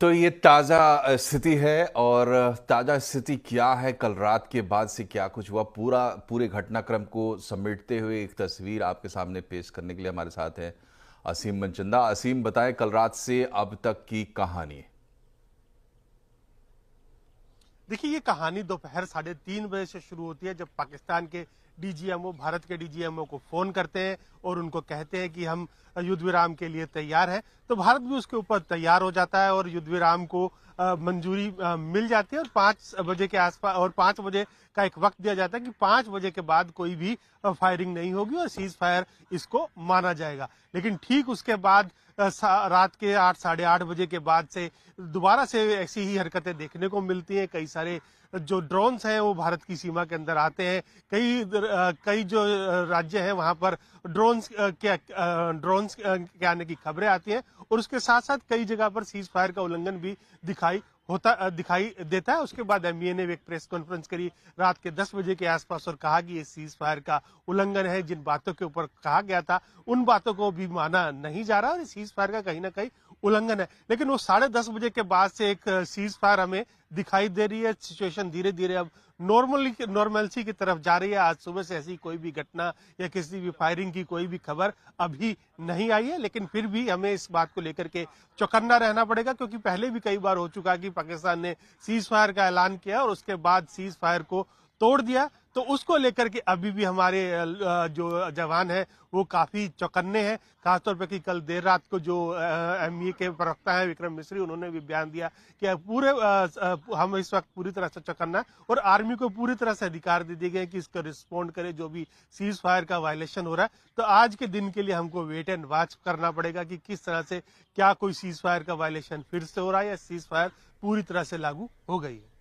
तो ये ताज़ा स्थिति है और ताज़ा स्थिति क्या है, कल रात के बाद से क्या कुछ हुआ, पूरे घटनाक्रम को समेटते हुए एक तस्वीर आपके सामने पेश करने के लिए हमारे साथ है असीम मनचंदा। असीम, बताएं कल रात से अब तक की कहानी। देखिए, ये कहानी दोपहर 3:30 बजे से शुरू होती है, जब पाकिस्तान के डीजीएमओ भारत के डीजीएमओ को फोन करते हैं और उनको कहते हैं कि हम युद्ध विराम के लिए तैयार हैं। तो भारत भी उसके ऊपर तैयार हो जाता है और युद्ध विराम को मंजूरी मिल जाती है और 5 बजे के आसपास और 5 बजे का एक वक्त दिया जाता है कि 5 बजे के बाद कोई भी फायरिंग नहीं होगी और सीज फायर इसको माना जाएगा। लेकिन ठीक उसके बाद रात के 8 साढ़े 8 बजे के बाद से दोबारा से ऐसी ही हरकतें देखने को मिलती हैं। कई सारे जो ड्रोन्स हैं वो भारत की सीमा के अंदर आते हैं। कई जो राज्य हैं वहां पर ड्रोन्स के आने की खबरें आती हैं और उसके साथ साथ कई जगह पर सीज फायर का उल्लंघन भी दिखाई देता है। उसके बाद एमईए ने एक प्रेस कॉन्फ्रेंस करी रात के 10 बजे के आसपास और कहा कि ये सीज फायर का उल्लंघन है। जिन बातों के ऊपर कहा गया था उन बातों को भी माना नहीं जा रहा और सीज फायर का कहीं ना कहीं उल्लंघन है। लेकिन वो 10:30 बजे के बाद से एक सीज फायर हमें दिखाई दे रही है। सिचुएशन धीरे धीरे अब नॉर्मलसी की तरफ जा रही है। आज सुबह से ऐसी कोई भी घटना या किसी भी फायरिंग की कोई भी खबर अभी नहीं आई है, लेकिन फिर भी हमें इस बात को लेकर के चौकन्ना रहना पड़ेगा, क्योंकि पहले भी कई बार हो चुका कि पाकिस्तान ने सीज फायर का ऐलान किया और उसके बाद सीज फायर को तोड़ दिया। तो उसको लेकर के अभी भी हमारे जो जवान है वो काफी चौकन्ने हैं। खासतौर पर कि कल देर रात को जो एमईए के प्रवक्ता है विक्रम मिस्री, उन्होंने भी बयान दिया कि हम इस वक्त पूरी तरह से चौकन्ना और आर्मी को पूरी तरह से अधिकार दे दिए गए कि इसको रिस्पॉन्ड करे जो भी सीज फायर का वायलेशन हो रहा है। तो आज के दिन के लिए हमको वेट एंड वॉच करना पड़ेगा कि किस तरह से क्या कोई सीज फायर का वायलेशन फिर से हो रहा है या सीज फायर पूरी तरह से लागू हो गई है।